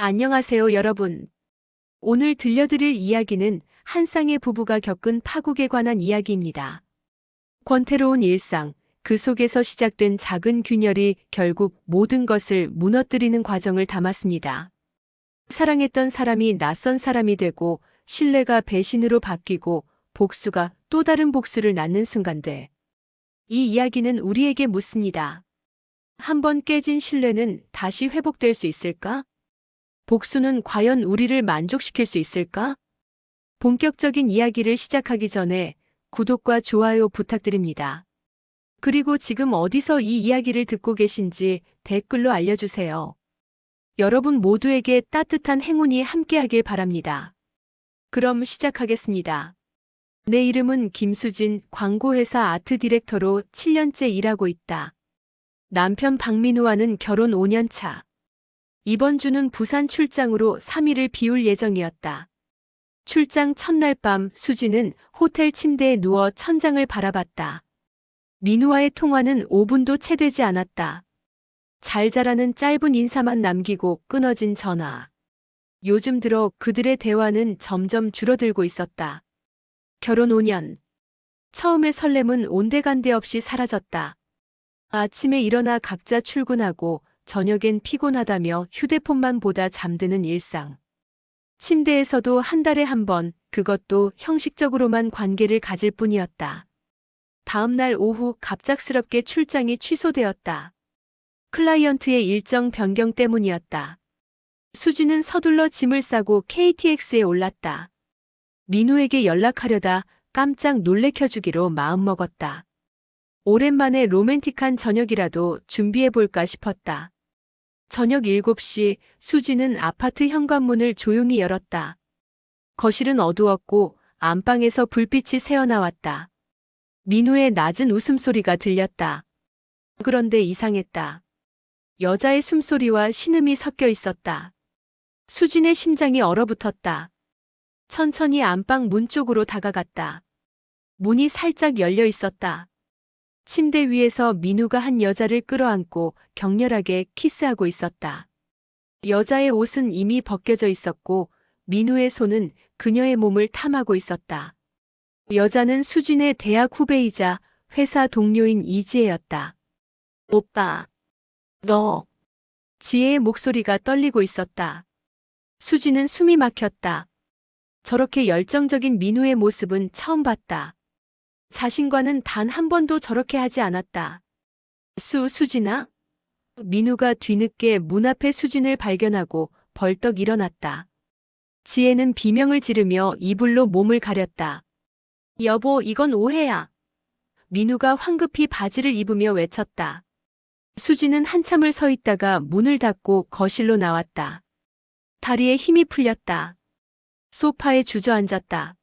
안녕하세요, 여러분. 오늘 들려드릴 이야기는 한 쌍의 부부가 겪은 파국에 관한 이야기입니다. 권태로운 일상, 그 속에서 시작된 작은 균열이 결국 모든 것을 무너뜨리는 과정을 담았습니다. 사랑했던 사람이 낯선 사람이 되고, 신뢰가 배신으로 바뀌고, 복수가 또 다른 복수를 낳는 순간들. 이 이야기는 우리에게 묻습니다. 한번 깨진 신뢰는 다시 회복될 수 있을까? 복수는 과연 우리를 만족시킬 수 있을까? 본격적인 이야기를 시작하기 전에 구독과 좋아요 부탁드립니다. 그리고 지금 어디서 이 이야기를 듣고 계신지 댓글로 알려주세요. 여러분 모두에게 따뜻한 행운이 함께하길 바랍니다. 그럼 시작하겠습니다. 내 이름은 김수진, 광고회사 아트 디렉터로 7년째 일하고 있다. 남편 박민우와는 결혼 5년 차. 이번 주는 부산 출장으로 3일을 비울 예정이었다. 출장 첫날 밤 수지는 호텔 침대에 누워 천장을 바라봤다. 민우와의 통화는 5분도 채 되지 않았다. 잘 자라는 짧은 인사만 남기고 끊어진 전화. 요즘 들어 그들의 대화는 점점 줄어들고 있었다. 결혼 5년. 처음의 설렘은 온데간데 없이 사라졌다. 아침에 일어나 각자 출근하고 저녁엔 피곤하다며 휴대폰만 보다 잠드는 일상. 침대에서도 한 달에 한 번, 그것도 형식적으로만 관계를 가질 뿐이었다. 다음 날 오후 갑작스럽게 출장이 취소되었다. 클라이언트의 일정 변경 때문이었다. 수지는 서둘러 짐을 싸고 KTX에 올랐다. 민우에게 연락하려다 깜짝 놀래켜주기로 마음먹었다. 오랜만에 로맨틱한 저녁이라도 준비해볼까 싶었다. 저녁 7시 수지는 아파트 현관문을 조용히 열었다. 거실은 어두웠고 안방에서 불빛이 새어나왔다. 민우의 낮은 웃음소리가 들렸다. 그런데 이상했다. 여자의 숨소리와 신음이 섞여 있었다. 수진의 심장이 얼어붙었다. 천천히 안방 문 쪽으로 다가갔다. 문이 살짝 열려 있었다. 침대 위에서 민우가 한 여자를 끌어안고 격렬하게 키스하고 있었다. 여자의 옷은 이미 벗겨져 있었고 민우의 손은 그녀의 몸을 탐하고 있었다. 여자는 수진의 대학 후배이자 회사 동료인 이지혜였다. 오빠, 너. 지혜의 목소리가 떨리고 있었다. 수진은 숨이 막혔다. 저렇게 열정적인 민우의 모습은 처음 봤다. 자신과는 단 한 번도 저렇게 하지 않았다. 수진아? 민우가 뒤늦게 문 앞에 수진을 발견하고 벌떡 일어났다. 지혜는 비명을 지르며 이불로 몸을 가렸다. 여보, 이건 오해야. 민우가 황급히 바지를 입으며 외쳤다. 수진은 한참을 서 있다가 문을 닫고 거실로 나왔다. 다리에 힘이 풀렸다. 소파에 주저앉았다.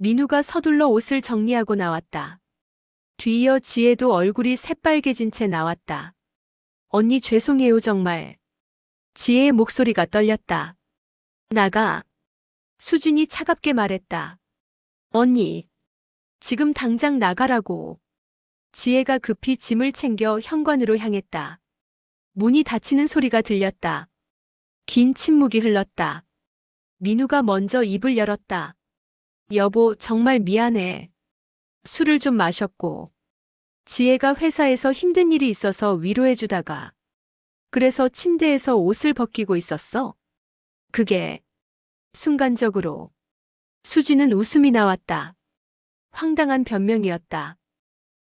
민우가 서둘러 옷을 정리하고 나왔다. 뒤이어 지혜도 얼굴이 새빨개진 채 나왔다. 언니 죄송해요 정말. 지혜의 목소리가 떨렸다. 나가. 수진이 차갑게 말했다. 언니. 지금 당장 나가라고. 지혜가 급히 짐을 챙겨 현관으로 향했다. 문이 닫히는 소리가 들렸다. 긴 침묵이 흘렀다. 민우가 먼저 입을 열었다. 여보, 정말 미안해. 술을 좀 마셨고. 지혜가 회사에서 힘든 일이 있어서 위로해주다가. 그래서 침대에서 옷을 벗기고 있었어. 그게. 순간적으로. 수지는 웃음이 나왔다. 황당한 변명이었다.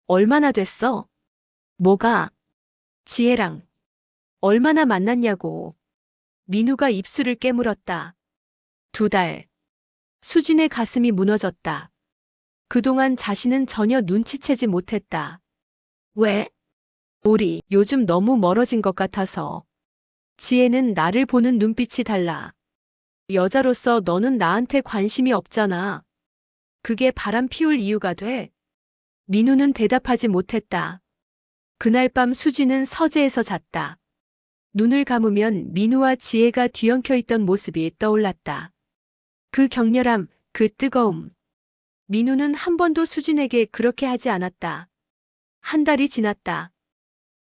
얼마나 됐어? 뭐가? 지혜랑. 얼마나 만났냐고. 민우가 입술을 깨물었다. 2달. 수진의 가슴이 무너졌다. 그동안 자신은 전혀 눈치채지 못했다. 왜? 우리 요즘 너무 멀어진 것 같아서. 지혜는 나를 보는 눈빛이 달라. 여자로서 너는 나한테 관심이 없잖아. 그게 바람 피울 이유가 돼? 민우는 대답하지 못했다. 그날 밤 수지는 서재에서 잤다. 눈을 감으면 민우와 지혜가 뒤엉켜 있던 모습이 떠올랐다. 그 격렬함, 그 뜨거움. 민우는 한 번도 수진에게 그렇게 하지 않았다. 한 달이 지났다.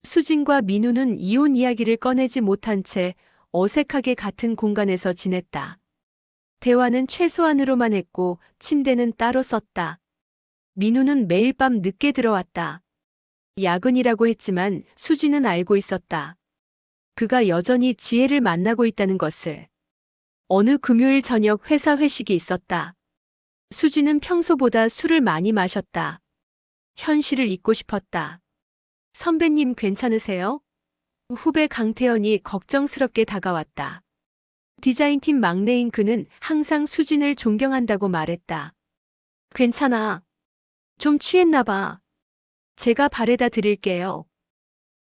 수진과 민우는 이혼 이야기를 꺼내지 못한 채 어색하게 같은 공간에서 지냈다. 대화는 최소한으로만 했고 침대는 따로 썼다. 민우는 매일 밤 늦게 들어왔다. 야근이라고 했지만 수지는 알고 있었다. 그가 여전히 지혜를 만나고 있다는 것을. 어느 금요일 저녁 회사 회식이 있었다. 수지는 평소보다 술을 많이 마셨다. 현실을 잊고 싶었다. 선배님 괜찮으세요? 후배 강태현이 걱정스럽게 다가왔다. 디자인팀 막내인 그는 항상 수진을 존경한다고 말했다. 괜찮아. 좀 취했나 봐. 제가 바래다 드릴게요.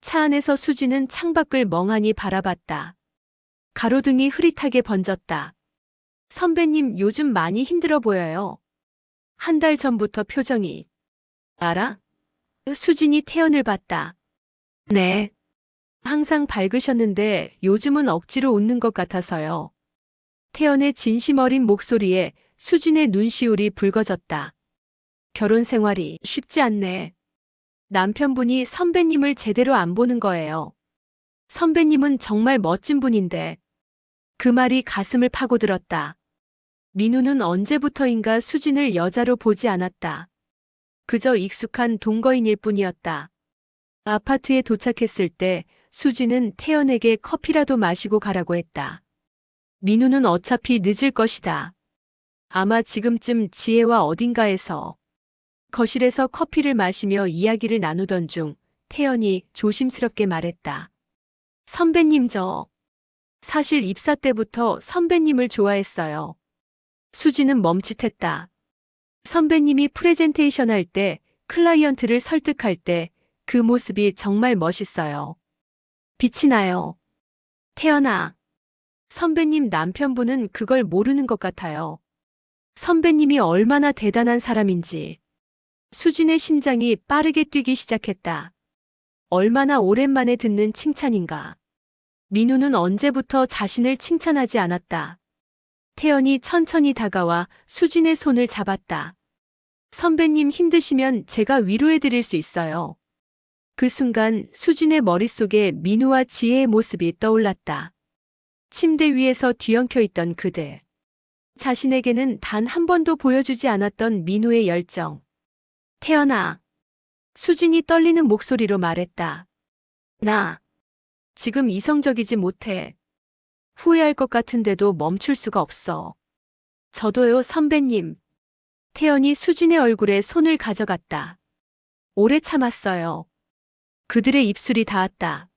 차 안에서 수지는 창밖을 멍하니 바라봤다. 가로등이 흐릿하게 번졌다. 선배님 요즘 많이 힘들어 보여요. 한 달 전부터 표정이. 알아? 수진이 태연을 봤다. 네. 항상 밝으셨는데 요즘은 억지로 웃는 것 같아서요. 태연의 진심 어린 목소리에 수진의 눈시울이 붉어졌다. 결혼 생활이 쉽지 않네. 남편분이 선배님을 제대로 안 보는 거예요. 선배님은 정말 멋진 분인데. 그 말이 가슴을 파고들었다. 민우는 언제부터인가 수진을 여자로 보지 않았다. 그저 익숙한 동거인일 뿐이었다. 아파트에 도착했을 때 수진은 태연에게 커피라도 마시고 가라고 했다. 민우는 어차피 늦을 것이다. 아마 지금쯤 지혜와 어딘가에서. 거실에서 커피를 마시며 이야기를 나누던 중 태연이 조심스럽게 말했다. 선배님 사실 입사 때부터 선배님을 좋아했어요. 수지는 멈칫했다. 선배님이 프레젠테이션 할 때, 클라이언트를 설득할 때 그 모습이 정말 멋있어요. 빛이 나요. 태연아. 선배님 남편분은 그걸 모르는 것 같아요. 선배님이 얼마나 대단한 사람인지. 수진의 심장이 빠르게 뛰기 시작했다. 얼마나 오랜만에 듣는 칭찬인가. 민우는 언제부터 자신을 칭찬하지 않았다. 태연이 천천히 다가와 수진의 손을 잡았다. 선배님 힘드시면 제가 위로해드릴 수 있어요. 그 순간 수진의 머릿속에 민우와 지혜의 모습이 떠올랐다. 침대 위에서 뒤엉켜 있던 그들. 자신에게는 단 한 번도 보여주지 않았던 민우의 열정. 태연아. 수진이 떨리는 목소리로 말했다. 나 지금 이성적이지 못해. 후회할 것 같은데도 멈출 수가 없어. 저도요, 선배님. 태연이 수진의 얼굴에 손을 가져갔다. 오래 참았어요. 그들의 입술이 닿았다.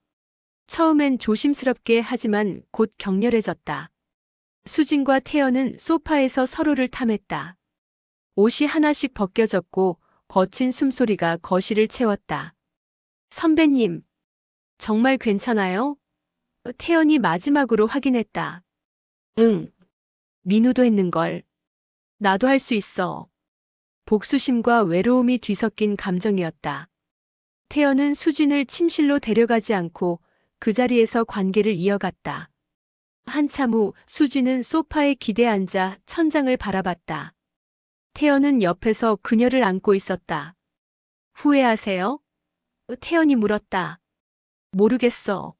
처음엔 조심스럽게 하지만 곧 격렬해졌다. 수진과 태연은 소파에서 서로를 탐했다. 옷이 하나씩 벗겨졌고 거친 숨소리가 거실을 채웠다. 선배님, 정말 괜찮아요? 태연이 마지막으로 확인했다. 응. 민우도 했는걸. 나도 할 수 있어. 복수심과 외로움이 뒤섞인 감정이었다. 태연은 수진을 침실로 데려가지 않고 그 자리에서 관계를 이어갔다. 한참 후 수진은 소파에 기대 앉아 천장을 바라봤다. 태연은 옆에서 그녀를 안고 있었다. 후회하세요? 태연이 물었다. 모르겠어.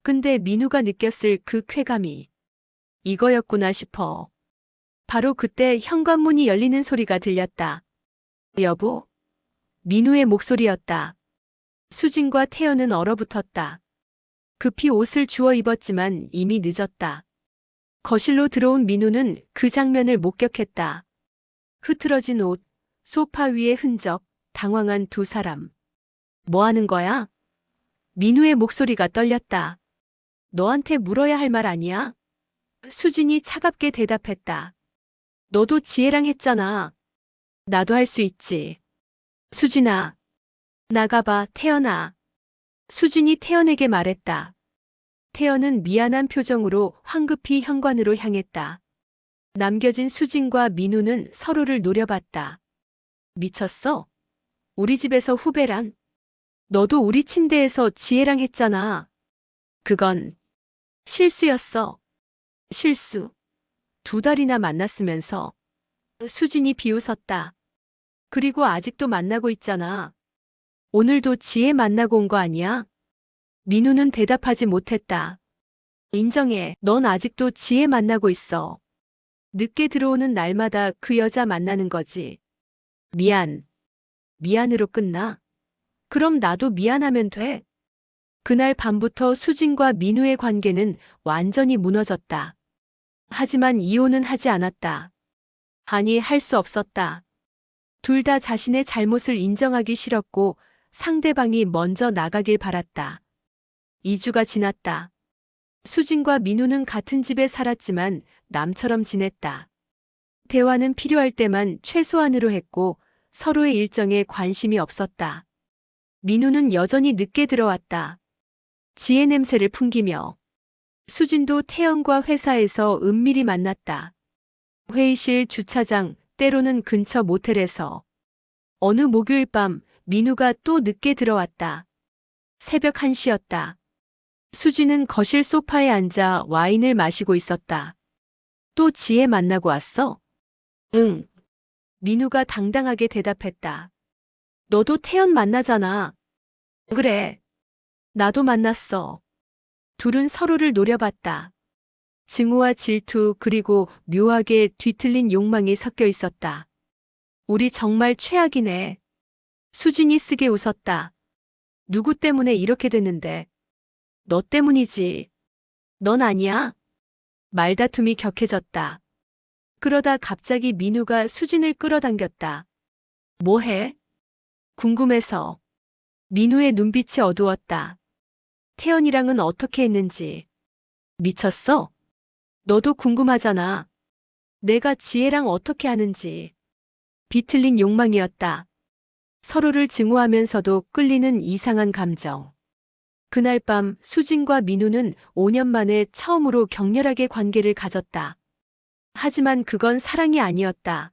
근데 민우가 느꼈을 그 쾌감이 이거였구나 싶어. 바로 그때 현관문이 열리는 소리가 들렸다. 여보? 민우의 목소리였다. 수진과 태연은 얼어붙었다. 급히 옷을 주워 입었지만 이미 늦었다. 거실로 들어온 민우는 그 장면을 목격했다. 흐트러진 옷, 소파 위의 흔적, 당황한 두 사람. 뭐 하는 거야? 민우의 목소리가 떨렸다. 너한테 물어야 할 말 아니야? 수진이 차갑게 대답했다. 너도 지혜랑 했잖아. 나도 할 수 있지. 수진아. 나가봐, 태연아. 수진이 태연에게 말했다. 태연은 미안한 표정으로 황급히 현관으로 향했다. 남겨진 수진과 민우는 서로를 노려봤다. 미쳤어? 우리 집에서 후배랑? 너도 우리 침대에서 지혜랑 했잖아. 그건 실수였어. 실수. 2달이나 만났으면서. 수진이 비웃었다. 그리고 아직도 만나고 있잖아. 오늘도 지혜 만나고 온 거 아니야? 민우는 대답하지 못했다. 인정해. 넌 아직도 지혜 만나고 있어. 늦게 들어오는 날마다 그 여자 만나는 거지. 미안. 미안으로 끝나? 그럼 나도 미안하면 돼. 그날 밤부터 수진과 민우의 관계는 완전히 무너졌다. 하지만 이혼은 하지 않았다. 아니, 할 수 없었다. 둘 다 자신의 잘못을 인정하기 싫었고 상대방이 먼저 나가길 바랐다. 2주가 지났다. 수진과 민우는 같은 집에 살았지만 남처럼 지냈다. 대화는 필요할 때만 최소한으로 했고 서로의 일정에 관심이 없었다. 민우는 여전히 늦게 들어왔다. 지혜 냄새를 풍기며. 수진도 태연과 회사에서 은밀히 만났다. 회의실, 주차장, 때로는 근처 모텔에서. 어느 목요일 밤 민우가 또 늦게 들어왔다. 새벽 1시였다. 수진은 거실 소파에 앉아 와인을 마시고 있었다. 또 지혜 만나고 왔어? 응. 민우가 당당하게 대답했다. 너도 태연 만나잖아. 그래. 나도 만났어. 둘은 서로를 노려봤다. 증오와 질투 그리고 묘하게 뒤틀린 욕망이 섞여 있었다. 우리 정말 최악이네. 수진이 쓰게 웃었다. 누구 때문에 이렇게 됐는데? 너 때문이지. 넌 아니야. 말다툼이 격해졌다. 그러다 갑자기 민우가 수진을 끌어당겼다. 뭐해? 궁금해서. 민우의 눈빛이 어두웠다. 태연이랑은 어떻게 했는지. 미쳤어? 너도 궁금하잖아. 내가 지혜랑 어떻게 하는지. 비틀린 욕망이었다. 서로를 증오하면서도 끌리는 이상한 감정. 그날 밤 수진과 민우는 5년 만에 처음으로 격렬하게 관계를 가졌다. 하지만 그건 사랑이 아니었다.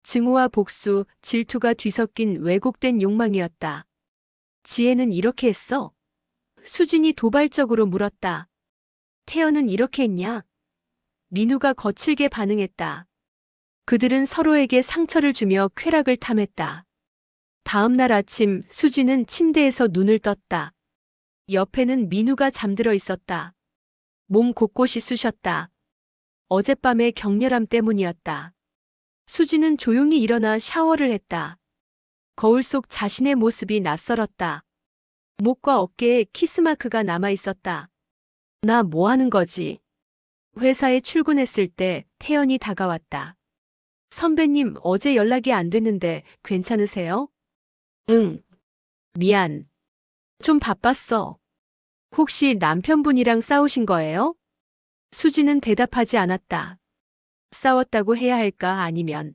증오와 복수, 질투가 뒤섞인 왜곡된 욕망이었다. 지혜는 이렇게 했어? 수진이 도발적으로 물었다. 태연은 이렇게 했냐? 민우가 거칠게 반응했다. 그들은 서로에게 상처를 주며 쾌락을 탐했다. 다음 날 아침 수진은 침대에서 눈을 떴다. 옆에는 민우가 잠들어 있었다. 몸 곳곳이 쑤셨다. 어젯밤의 격렬함 때문이었다. 수진은 조용히 일어나 샤워를 했다. 거울 속 자신의 모습이 낯설었다. 목과 어깨에 키스마크가 남아 있었다. 나 뭐 하는 거지? 회사에 출근했을 때 태연이 다가왔다. 선배님, 어제 연락이 안 됐는데 괜찮으세요? 응. 미안. 좀 바빴어. 혹시 남편분이랑 싸우신 거예요? 수지는 대답하지 않았다. 싸웠다고 해야 할까 아니면.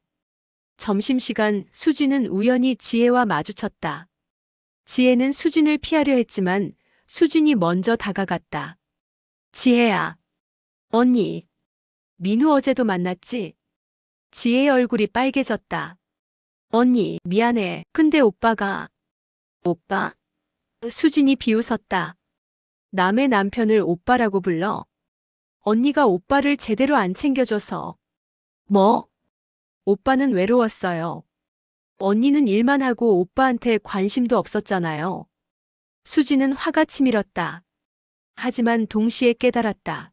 점심시간 수지는 우연히 지혜와 마주쳤다. 지혜는 수진을 피하려 했지만 수진이 먼저 다가갔다. 지혜야. 언니. 민우 어제도 만났지? 지혜의 얼굴이 빨개졌다. 언니, 미안해. 근데 오빠가. 오빠? 수진이 비웃었다. 남의 남편을 오빠라고 불러. 언니가 오빠를 제대로 안 챙겨줘서. 뭐? 오빠는 외로웠어요. 언니는 일만 하고 오빠한테 관심도 없었잖아요. 수지는 화가 치밀었다. 하지만 동시에 깨달았다.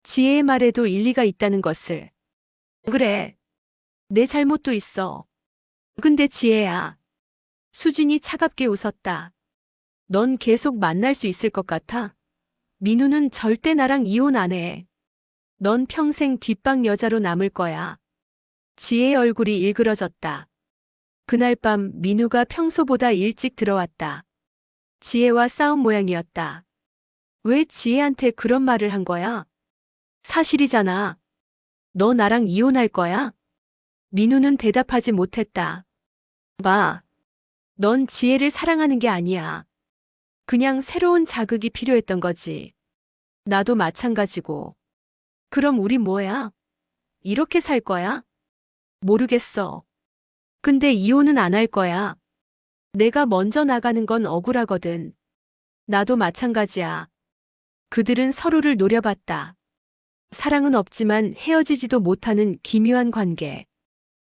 지혜의 말에도 일리가 있다는 것을. 그래. 내 잘못도 있어. 근데 지혜야. 수진이 차갑게 웃었다. 넌 계속 만날 수 있을 것 같아? 민우는 절대 나랑 이혼 안 해. 넌 평생 뒷방 여자로 남을 거야. 지혜의 얼굴이 일그러졌다. 그날 밤 민우가 평소보다 일찍 들어왔다. 지혜와 싸운 모양이었다. 왜 지혜한테 그런 말을 한 거야? 사실이잖아. 너 나랑 이혼할 거야? 민우는 대답하지 못했다. 봐. 넌 지혜를 사랑하는 게 아니야. 그냥 새로운 자극이 필요했던 거지. 나도 마찬가지고. 그럼 우리 뭐야? 이렇게 살 거야? 모르겠어. 근데 이혼은 안 할 거야. 내가 먼저 나가는 건 억울하거든. 나도 마찬가지야. 그들은 서로를 노려봤다. 사랑은 없지만 헤어지지도 못하는 기묘한 관계.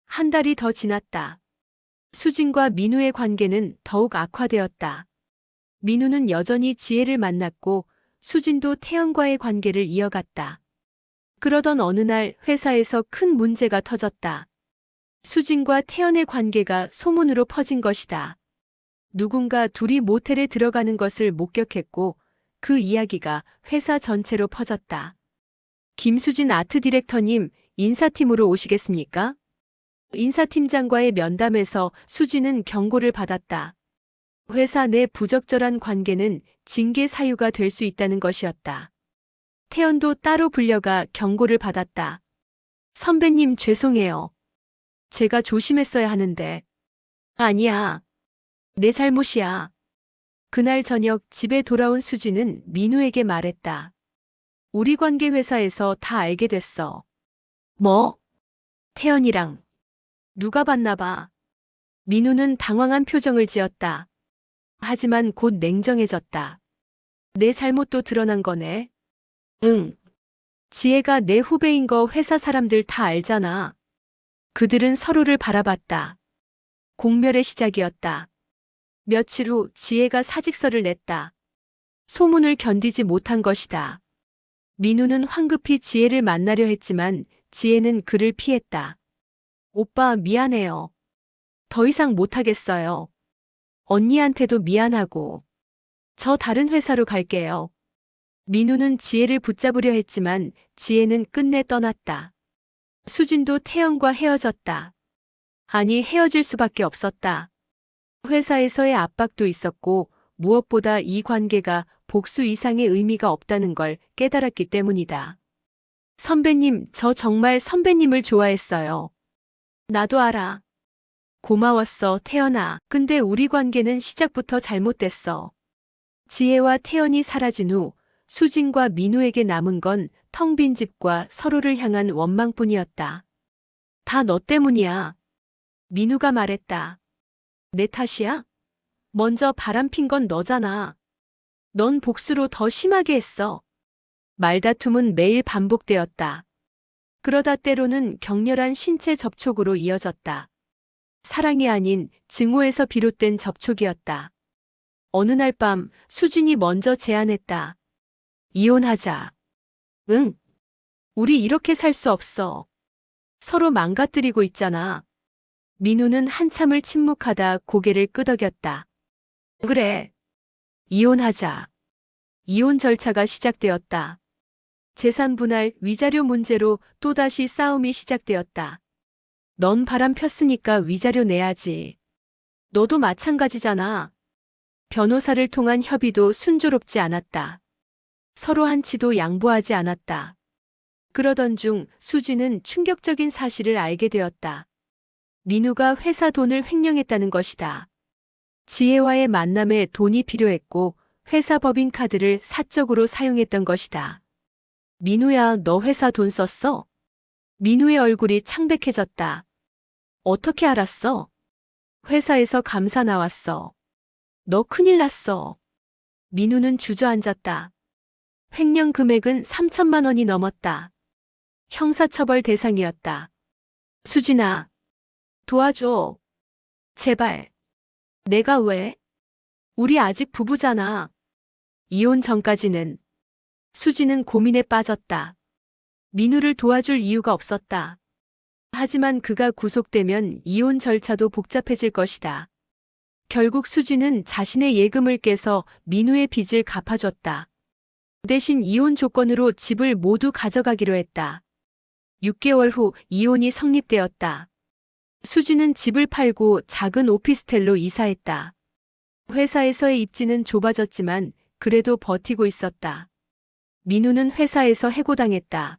한 달이 더 지났다. 수진과 민우의 관계는 더욱 악화되었다. 민우는 여전히 지혜를 만났고 수진도 태연과의 관계를 이어갔다. 그러던 어느 날 회사에서 큰 문제가 터졌다. 수진과 태연의 관계가 소문으로 퍼진 것이다. 누군가 둘이 모텔에 들어가는 것을 목격했고 그 이야기가 회사 전체로 퍼졌다. 김수진 아트 디렉터님, 인사팀으로 오시겠습니까? 인사팀장과의 면담에서 수진은 경고를 받았다. 회사 내 부적절한 관계는 징계 사유가 될 수 있다는 것이었다. 태연도 따로 불려가 경고를 받았다. 선배님 죄송해요. 제가 조심했어야 하는데. 아니야. 내 잘못이야. 그날 저녁 집에 돌아온 수진은 민우에게 말했다. 우리 관계 회사에서 다 알게 됐어. 뭐? 태연이랑 누가 봤나 봐. 민우는 당황한 표정을 지었다. 하지만 곧 냉정해졌다. 내 잘못도 드러난 거네. 응. 지혜가 내 후배인 거 회사 사람들 다 알잖아. 그들은 서로를 바라봤다. 공멸의 시작이었다. 며칠 후 지혜가 사직서를 냈다. 소문을 견디지 못한 것이다. 민우는 황급히 지혜를 만나려 했지만 지혜는 그를 피했다. 오빠 미안해요. 더 이상 못하겠어요. 언니한테도 미안하고. 저 다른 회사로 갈게요. 민우는 지혜를 붙잡으려 했지만 지혜는 끝내 떠났다. 수진도 태연과 헤어졌다. 아니 헤어질 수밖에 없었다. 회사에서의 압박도 있었고 무엇보다 이 관계가 복수 이상의 의미가 없다는 걸 깨달았기 때문이다. 선배님, 저 정말 선배님을 좋아했어요. 나도 알아. 고마웠어, 태연아. 근데 우리 관계는 시작부터 잘못됐어. 지혜와 태연이 사라진 후 수진과 민우에게 남은 건 텅 빈 집과 서로를 향한 원망뿐이었다. 다 너 때문이야. 민우가 말했다. 내 탓이야? 먼저 바람핀 건 너잖아. 넌 복수로 더 심하게 했어. 말다툼은 매일 반복되었다. 그러다 때로는 격렬한 신체 접촉으로 이어졌다. 사랑이 아닌 증오에서 비롯된 접촉이었다. 어느 날 밤 수진이 먼저 제안했다. 이혼하자. 응. 우리 이렇게 살 수 없어. 서로 망가뜨리고 있잖아. 민우는 한참을 침묵하다 고개를 끄덕였다. 그래. 이혼하자. 이혼 절차가 시작되었다. 재산 분할, 위자료 문제로 또다시 싸움이 시작되었다. 넌 바람 폈으니까 위자료 내야지. 너도 마찬가지잖아. 변호사를 통한 협의도 순조롭지 않았다. 서로 한치도 양보하지 않았다. 그러던 중 수지는 충격적인 사실을 알게 되었다. 민우가 회사 돈을 횡령했다는 것이다. 지혜와의 만남에 돈이 필요했고 회사 법인카드를 사적으로 사용했던 것이다. 민우야, 너 회사 돈 썼어? 민우의 얼굴이 창백해졌다. 어떻게 알았어? 회사에서 감사 나왔어. 너 큰일 났어. 민우는 주저앉았다. 횡령 금액은 3천만 원이 넘었다. 형사처벌 대상이었다. 수진아, 도와줘. 제발. 내가 왜? 우리 아직 부부잖아. 이혼 전까지는. 수진은 고민에 빠졌다. 민우를 도와줄 이유가 없었다. 하지만 그가 구속되면 이혼 절차도 복잡해질 것이다. 결국 수진은 자신의 예금을 깨서 민우의 빚을 갚아줬다. 대신 이혼 조건으로 집을 모두 가져가기로 했다. 6개월 후 이혼이 성립되었다. 수진은 집을 팔고 작은 오피스텔로 이사했다. 회사에서의 입지는 좁아졌지만 그래도 버티고 있었다. 민우는 회사에서 해고당했다.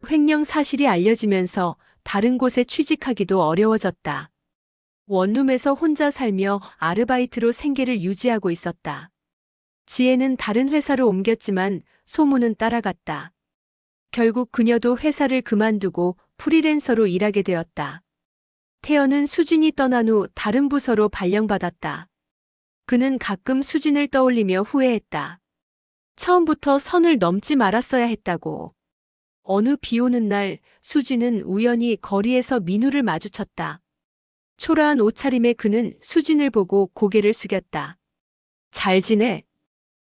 횡령 사실이 알려지면서 다른 곳에 취직하기도 어려워졌다. 원룸에서 혼자 살며 아르바이트로 생계를 유지하고 있었다. 지혜는 다른 회사로 옮겼지만 소문은 따라갔다. 결국 그녀도 회사를 그만두고 프리랜서로 일하게 되었다. 태연은 수진이 떠난 후 다른 부서로 발령받았다. 그는 가끔 수진을 떠올리며 후회했다. 처음부터 선을 넘지 말았어야 했다고. 어느 비 오는 날 수진은 우연히 거리에서 민우를 마주쳤다. 초라한 옷차림의 그는 수진을 보고 고개를 숙였다. 잘 지내?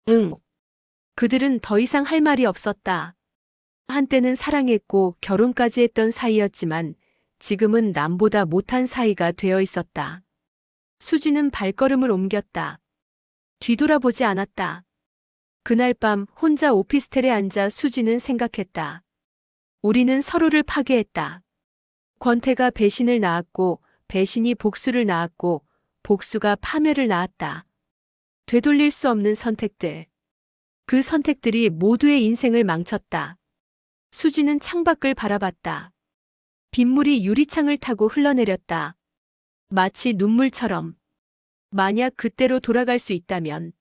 응. 그들은 더 이상 할 말이 없었다. 한때는 사랑했고 결혼까지 했던 사이였지만 지금은 남보다 못한 사이가 되어 있었다. 수지는 발걸음을 옮겼다. 뒤돌아보지 않았다. 그날 밤 혼자 오피스텔에 앉아 수지는 생각했다. 우리는 서로를 파괴했다. 권태가 배신을 낳았고 배신이 복수를 낳았고 복수가 파멸을 낳았다. 되돌릴 수 없는 선택들. 그 선택들이 모두의 인생을 망쳤다. 수지는 창밖을 바라봤다. 빗물이 유리창을 타고 흘러내렸다. 마치 눈물처럼. 만약 그때로 돌아갈 수 있다면.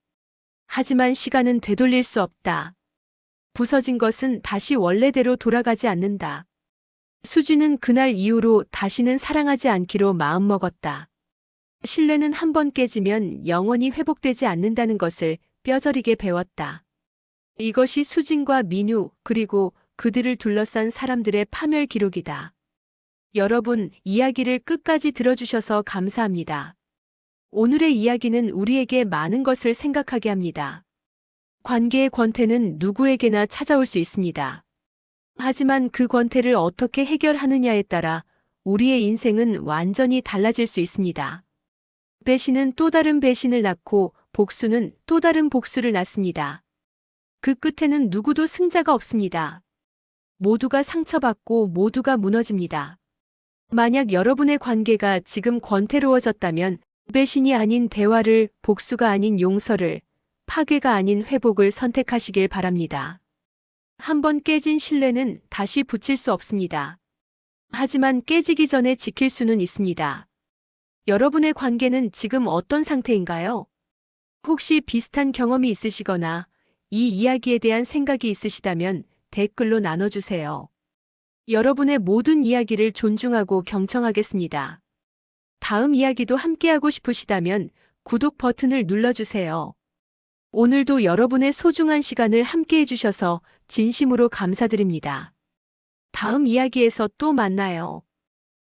하지만 시간은 되돌릴 수 없다. 부서진 것은 다시 원래대로 돌아가지 않는다. 수지는 그날 이후로 다시는 사랑하지 않기로 마음먹었다. 신뢰는 한 번 깨지면 영원히 회복되지 않는다는 것을 뼈저리게 배웠다. 이것이 수진과 민유 그리고 그들을 둘러싼 사람들의 파멸 기록이다. 여러분, 이야기를 끝까지 들어주셔서 감사합니다. 오늘의 이야기는 우리에게 많은 것을 생각하게 합니다. 관계의 권태는 누구에게나 찾아올 수 있습니다. 하지만 그 권태를 어떻게 해결하느냐에 따라 우리의 인생은 완전히 달라질 수 있습니다. 배신은 또 다른 배신을 낳고 복수는 또 다른 복수를 낳습니다. 그 끝에는 누구도 승자가 없습니다. 모두가 상처받고 모두가 무너집니다. 만약 여러분의 관계가 지금 권태로워졌다면 배신이 아닌 대화를, 복수가 아닌 용서를, 파괴가 아닌 회복을 선택하시길 바랍니다. 한번 깨진 신뢰는 다시 붙일 수 없습니다. 하지만 깨지기 전에 지킬 수는 있습니다. 여러분의 관계는 지금 어떤 상태인가요? 혹시 비슷한 경험이 있으시거나 이 이야기에 대한 생각이 있으시다면 댓글로 나눠주세요. 여러분의 모든 이야기를 존중하고 경청하겠습니다. 다음 이야기도 함께하고 싶으시다면 구독 버튼을 눌러주세요. 오늘도 여러분의 소중한 시간을 함께해 주셔서 진심으로 감사드립니다. 다음 이야기에서 또 만나요.